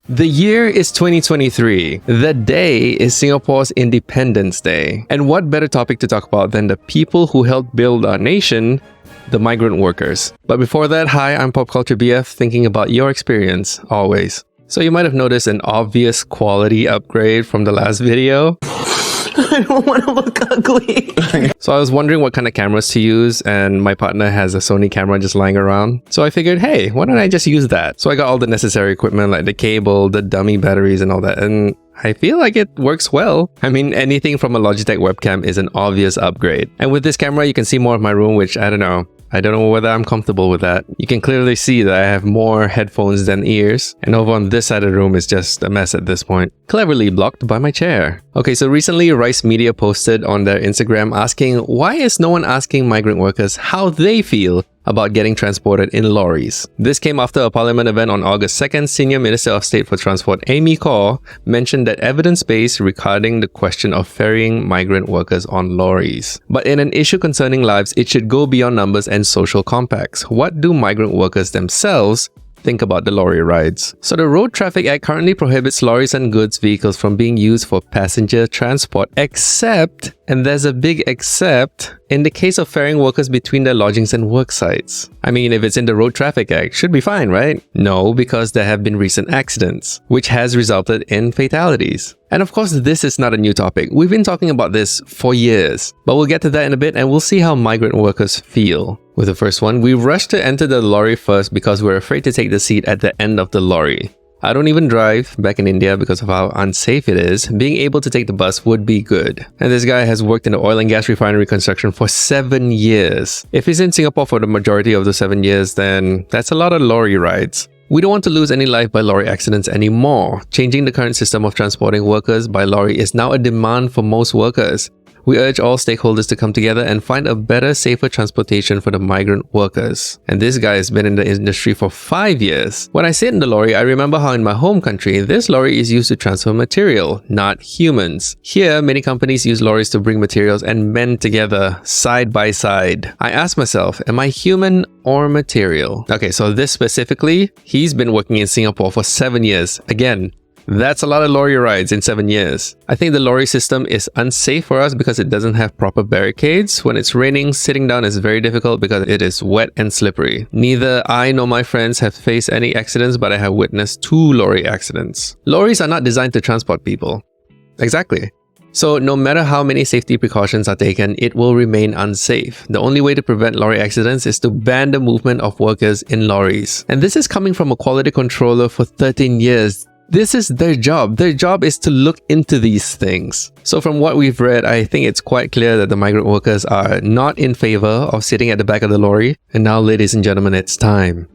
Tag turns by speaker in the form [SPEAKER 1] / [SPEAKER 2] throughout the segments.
[SPEAKER 1] The year is 2023. The day is Singapore's Independence Day. And what better topic to talk about than the people who helped build our nation, the migrant workers. But before that, hi, I'm Pop Culture BF, thinking about your experience, always. So you might have noticed an obvious quality upgrade from the last video.
[SPEAKER 2] I don't want to look ugly.
[SPEAKER 1] So I was wondering what kind of cameras to use, and my partner has a Sony camera just lying around. So I figured, hey, why don't I just use that? So I got all the necessary equipment like the cable, the dummy batteries and all that, and I feel like it works well. I mean, anything from a Logitech webcam is an obvious upgrade. And with this camera, you can see more of my room, which I don't know whether I'm comfortable with that. You can clearly see that I have more headphones than ears, and over on this side of the room is just a mess at this point. Cleverly blocked by my chair. Okay, so recently Rice Media posted on their Instagram asking, why is no one asking migrant workers how they feel about getting transported in lorries? This came after a parliament event on August 2nd. Senior Minister of State for Transport Amy Khor mentioned that evidence-based regarding the question of ferrying migrant workers on lorries. But in an issue concerning lives, it should go beyond numbers and social compacts. What do migrant workers themselves think about the lorry rides? So the Road Traffic Act currently prohibits lorries and goods vehicles from being used for passenger transport, except, and there's a big except, in the case of ferrying workers between their lodgings and work sites. I mean, if it's in the Road Traffic Act, should be fine, right? No, because there have been recent accidents, which has resulted in fatalities. And of course, this is not a new topic. We've been talking about this for years, but we'll get to that in a bit and we'll see how migrant workers feel. With the first one, we rushed to enter the lorry first because we're afraid to take the seat at the end of the lorry. I don't even drive back in India because of how unsafe it is. Being able to take the bus would be good. And this guy has worked in the oil and gas refinery construction for 7 years. If he's in Singapore for the majority of the 7 years, then that's a lot of lorry rides. We don't want to lose any life by lorry accidents anymore. Changing the current system of transporting workers by lorry is now a demand for most workers. We urge all stakeholders to come together and find a better, safer transportation for the migrant workers. And this guy has been in the industry for 5 years. When I sit in the lorry, I remember how in my home country, this lorry is used to transfer material, not humans. Here, many companies use lorries to bring materials and men together, side by side. I ask myself, am I human or material? Okay, so this specifically, he's been working in Singapore for 7 years. Again, that's a lot of lorry rides in 7 years. I think the lorry system is unsafe for us because it doesn't have proper barricades. When it's raining, sitting down is very difficult because it is wet and slippery. Neither I nor my friends have faced any accidents, but I have witnessed 2 lorry accidents. Lorries are not designed to transport people. Exactly. So no matter how many safety precautions are taken, it will remain unsafe. The only way to prevent lorry accidents is to ban the movement of workers in lorries. And this is coming from a quality controller for 13 years. This is their job. Their job is to look into these things. So from what we've read, I think it's quite clear that the migrant workers are not in favor of sitting at the back of the lorry. And now, ladies and gentlemen, it's time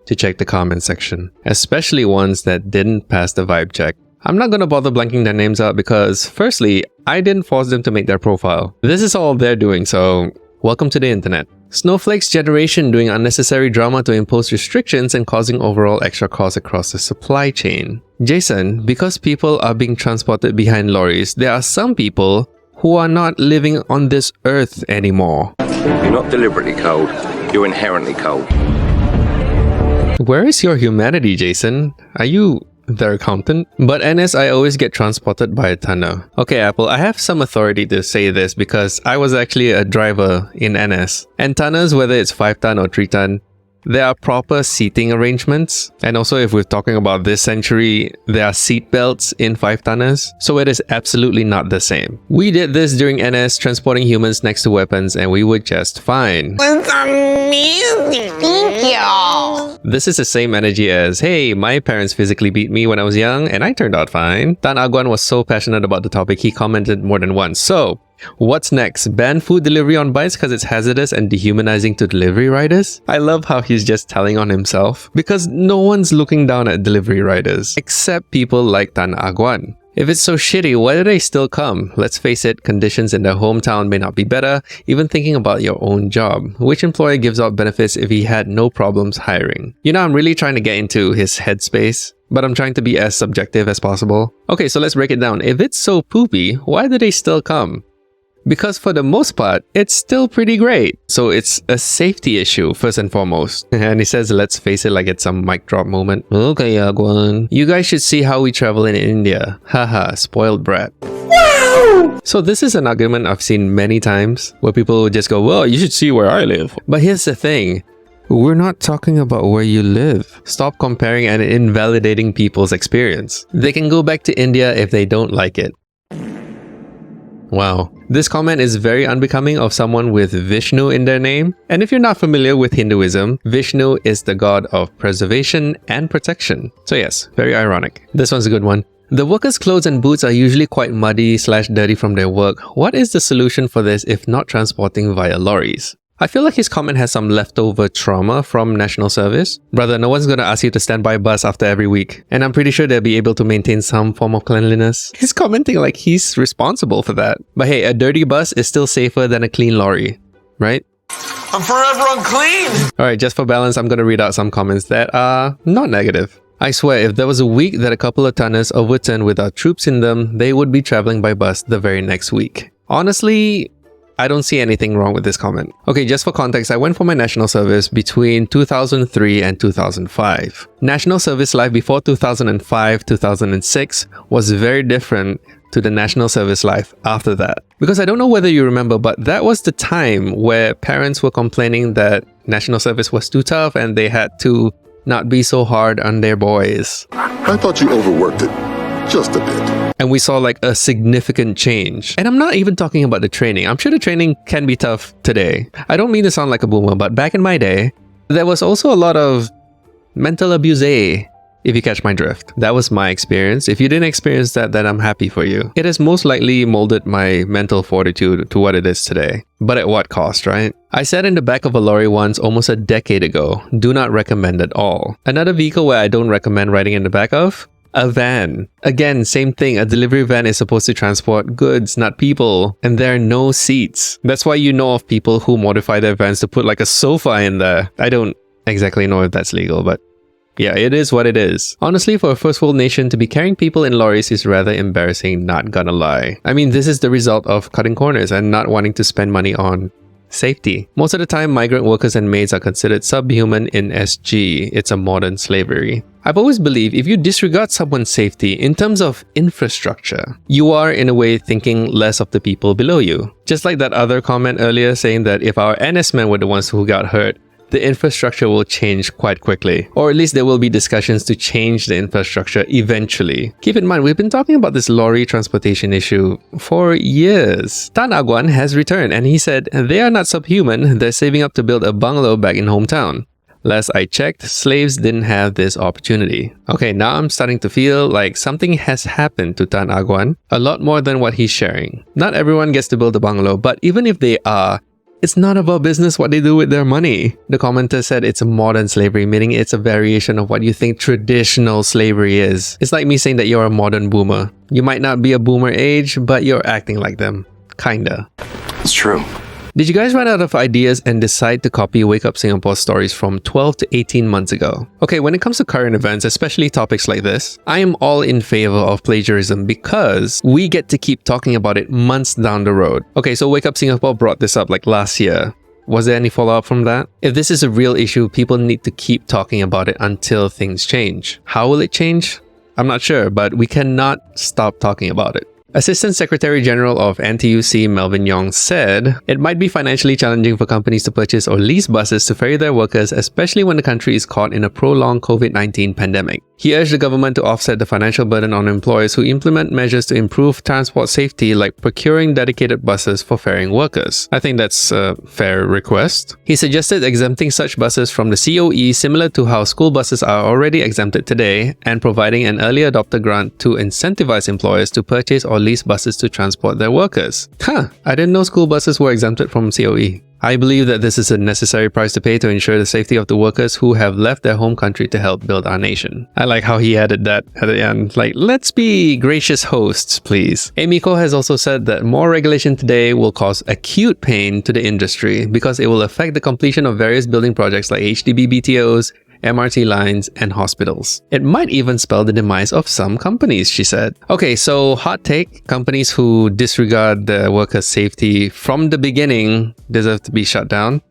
[SPEAKER 1] to check the comment section, especially ones that didn't pass the vibe check. I'm not going to bother blanking their names out because, firstly, I didn't force them to make their profile. This is all they're doing, so welcome to the internet. Snowflake's generation doing unnecessary drama to impose restrictions and causing overall extra costs across the supply chain. Jason, because people are being transported behind lorries, there are some people who are not living on this earth anymore.
[SPEAKER 3] You're not deliberately cold, you're inherently cold.
[SPEAKER 1] Where is your humanity, Jason? Are you their accountant? But NS, I always get transported by a tonner. Okay, Apple, I have some authority to say this because I was actually a driver in NS. And tonners, whether it's 5 ton or 3 ton, there are proper seating arrangements. And also, if we're talking about this century, there are seat belts in 5 tonners. So it is absolutely not the same. We did this during NS, transporting humans next to weapons, and we were just fine.
[SPEAKER 2] It's amazing. Thank you.
[SPEAKER 1] This is the same energy as, hey, my parents physically beat me when I was young and I turned out fine. Tan Aguan was so passionate about the topic, he commented more than once. So, what's next? Ban food delivery on bikes because it's hazardous and dehumanizing to delivery riders? I love how he's just telling on himself. Because no one's looking down at delivery riders, except people like Tan Aguan. If it's so shitty, why do they still come? Let's face it, conditions in their hometown may not be better, even thinking about your own job. Which employer gives out benefits if he had no problems hiring? You know, I'm really trying to get into his headspace, but I'm trying to be as subjective as possible. Okay, so let's break it down. If it's so poopy, why do they still come? because for the most part, it's still pretty great. So it's a safety issue first and foremost. And he says, let's face it, like it's some mic drop moment. Okay, Agwan. You guys should see how we travel in India. Haha, spoiled brat. So this is an argument I've seen many times where people would just go, well, you should see where I live. But here's the thing. We're not talking about where you live. Stop comparing and invalidating people's experience. They can go back to India if they don't like it. Wow. This comment is very unbecoming of someone with Vishnu in their name. And if you're not familiar with Hinduism, Vishnu is the god of preservation and protection. So yes, very ironic. This one's a good one. The workers' clothes and boots are usually quite muddy/dirty from their work. What is the solution for this if not transporting via lorries? I feel like his comment has some leftover trauma from national service. Brother, no one's gonna ask you to stand by a bus after every week. And I'm pretty sure they'll be able to maintain some form of cleanliness. He's commenting like he's responsible for that. But hey, a dirty bus is still safer than a clean lorry, right?
[SPEAKER 2] I'm forever unclean!
[SPEAKER 1] Alright, just for balance, I'm gonna read out some comments that are not negative. I swear, if there was a week that a couple of tonners overturned with our troops in them, they would be traveling by bus the very next week. Honestly, I don't see anything wrong with this comment. Okay, just for context, I went for my national service between 2003 and 2005. National service life before 2005-2006 was very different to the national service life after that. Because I don't know whether you remember, but that was the time where parents were complaining that national service was too tough and they had to not be so hard on their boys.
[SPEAKER 4] I thought you overworked it. Just a bit.
[SPEAKER 1] And we saw like a significant change. And I'm not even talking about the training. I'm sure the training can be tough today. I don't mean to sound like a boomer, but back in my day, there was also a lot of mental abuse, if you catch my drift. That was my experience. If you didn't experience that, then I'm happy for you. It has most likely molded my mental fortitude to what it is today. But at what cost, right? I sat in the back of a lorry once almost a decade ago. Do not recommend at all. Another vehicle where I don't recommend riding in the back of? A van. Again, same thing. A delivery van is supposed to transport goods, not people. And there are no seats. That's why you know of people who modify their vans to put like a sofa in there. I don't exactly know if that's legal, but yeah, it is what it is. Honestly, for a first world nation to be carrying people in lorries is rather embarrassing, not gonna lie. I mean, this is the result of cutting corners and not wanting to spend money on safety. Most of the time, migrant workers and maids are considered subhuman in SG. It's a modern slavery. I've always believed if you disregard someone's safety in terms of infrastructure, you are in a way thinking less of the people below you. Just like that other comment earlier saying that if our NS men were the ones who got hurt, the infrastructure will change quite quickly. Or at least there will be discussions to change the infrastructure eventually. Keep in mind, we've been talking about this lorry transportation issue for years. Tan Agwan has returned and he said they are not subhuman, they're saving up to build a bungalow back in hometown. Last I checked, slaves didn't have this opportunity. Okay, now I'm starting to feel like something has happened to Tan Agwan, a lot more than what he's sharing. Not everyone gets to build a bungalow, but even if they are, it's not about business what they do with their money. The commenter said it's a modern slavery, meaning it's a variation of what you think traditional slavery is. It's like me saying that you're a modern boomer. You might not be a boomer age, but you're acting like them. Kinda.
[SPEAKER 3] It's true.
[SPEAKER 1] Did you guys run out of ideas and decide to copy Wake Up Singapore stories from 12 to 18 months ago? Okay, when it comes to current events, especially topics like this, I am all in favor of plagiarism because we get to keep talking about it months down the road. Okay, so Wake Up Singapore brought this up like last year. Was there any follow-up from that? If this is a real issue, people need to keep talking about it until things change. How will it change? I'm not sure, but we cannot stop talking about it. Assistant Secretary General of NTUC Melvin Yong said, it might be financially challenging for companies to purchase or lease buses to ferry their workers, especially when the country is caught in a prolonged COVID-19 pandemic. He urged the government to offset the financial burden on employers who implement measures to improve transport safety like procuring dedicated buses for ferrying workers. I think that's a fair request. He suggested exempting such buses from the COE similar to how school buses are already exempted today and providing an early adopter grant to incentivize employers to purchase or lease buses to transport their workers. I didn't know school buses were exempted from COE. I believe that this is a necessary price to pay to ensure the safety of the workers who have left their home country to help build our nation. I like how he added that at the end. Like, let's be gracious hosts, please. Emiko has also said that more regulation today will cause acute pain to the industry because it will affect the completion of various building projects like HDB BTOs, MRT lines, and hospitals. It might even spell the demise of some companies, she said. Okay, so hot take, companies who disregard the workers' safety from the beginning deserve to be shut down.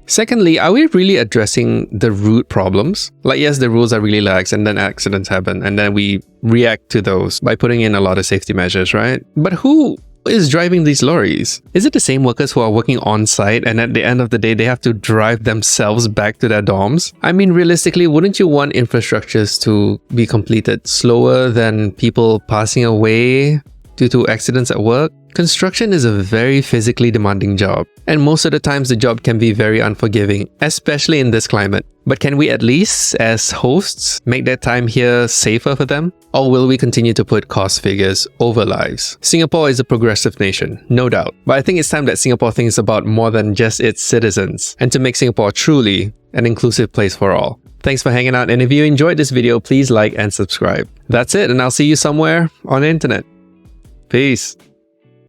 [SPEAKER 1] Secondly, are we really addressing the root problems? Like, yes, the rules are really lax and then accidents happen and then we react to those by putting in a lot of safety measures, right? But who is driving these lorries? Is it the same workers who are working on site and at the end of the day they have to drive themselves back to their dorms? I mean, realistically, wouldn't you want infrastructures to be completed slower than people passing away due to accidents at work? Construction is a very physically demanding job, and most of the times the job can be very unforgiving, especially in this climate. But can we at least, as hosts, make their time here safer for them? Or will we continue to put cost figures over lives? Singapore is a progressive nation, no doubt. But I think it's time that Singapore thinks about more than just its citizens, and to make Singapore truly an inclusive place for all. Thanks for hanging out, and if you enjoyed this video, please like and subscribe. That's it, and I'll see you somewhere on the internet. Peace.